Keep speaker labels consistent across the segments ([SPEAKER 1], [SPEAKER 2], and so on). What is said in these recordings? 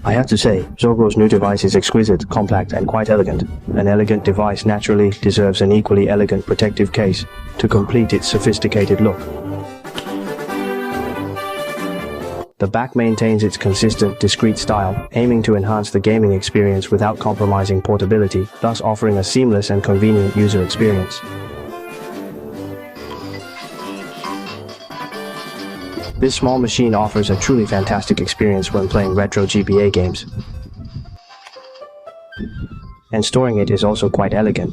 [SPEAKER 1] I have to say, JOYCON's new device is exquisite, compact, and quite elegant. An elegant device naturally deserves an equally elegant protective case to complete its sophisticated look. The back maintains its consistent, discreet style, aiming to enhance the gaming experience without compromising portability, thus offering a seamless and convenient user experience. This small machine offers a truly fantastic experience when playing retro GBA games. And storing it is also quite elegant.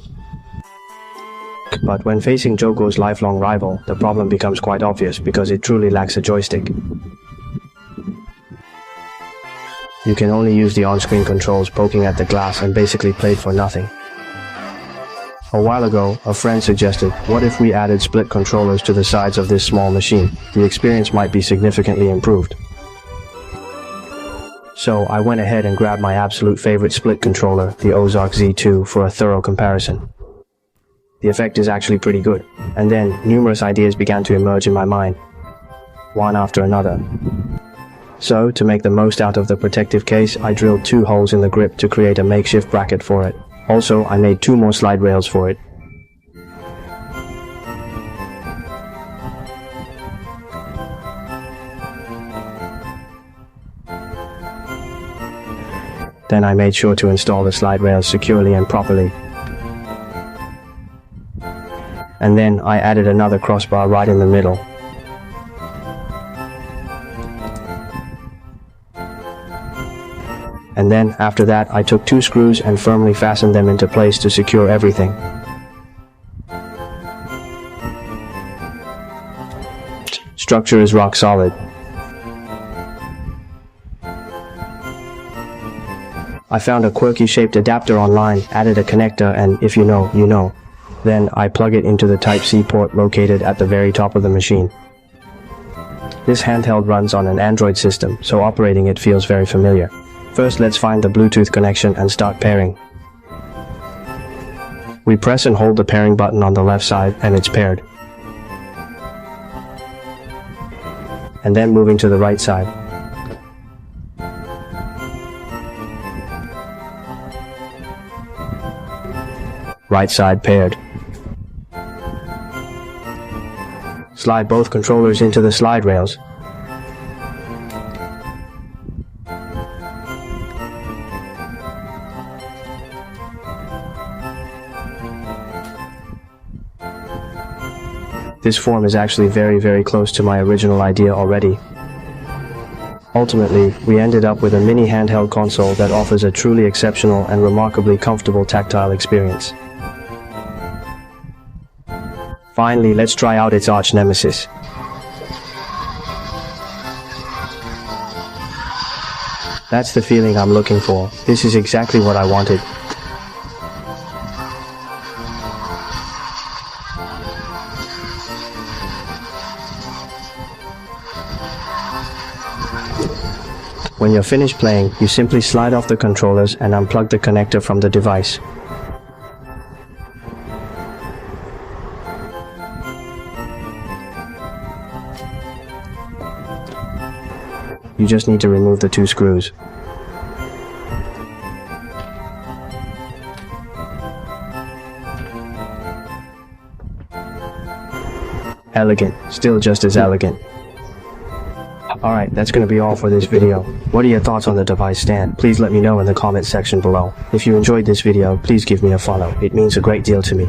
[SPEAKER 1] But when facing JOYCON's lifelong rival, the problem becomes quite obvious because it truly lacks a joystick. You can only use the on-screen controls poking at the glass and basically played for nothing. A while ago, a friend suggested, what if we added split controllers to the sides of this small machine? The experience might be significantly improved. So I went ahead and grabbed my absolute favorite split controller, the Unisoc Z2, for a thorough comparison. The effect is actually pretty good, and then numerous ideas began to emerge in my mind, one after another. So, to make the most out of the protective case, I drilled 2 holes in the grip to create a makeshift bracket for it. Also, I made 2 more slide rails for it. Then I made sure to install the slide rails securely and properly. And then I added another crossbar right in the middle. And then, after that, I took 2 screws and firmly fastened them into place to secure everything. Structure is rock solid. I found a quirky shaped adapter online, added a connector, and if you know, you know. Then I plug it into the Type-C port located at the very top of the machine. This handheld runs on an Android system, so operating it feels very familiar. First, let's find the Bluetooth connection and start pairing. We press and hold the pairing button on the left side and it's paired. And then moving to the right side. Right side paired. Slide both controllers into the slide rails. This form is actually very close to my original idea already. Ultimately, we ended up with a mini handheld console that offers a truly exceptional and remarkably comfortable tactile experience. Finally, let's try out its arch nemesis. That's the feeling I'm looking for. This is exactly what I wanted. When you're finished playing, you simply slide off the controllers and unplug the connector from the device. You just need to remove the 2 screws. Elegant, still just as elegant. Alright, that's gonna be all for this video. What are your thoughts on the device stand? Please let me know in the comment section below. If you enjoyed this video, please give me a follow. It means a great deal to me.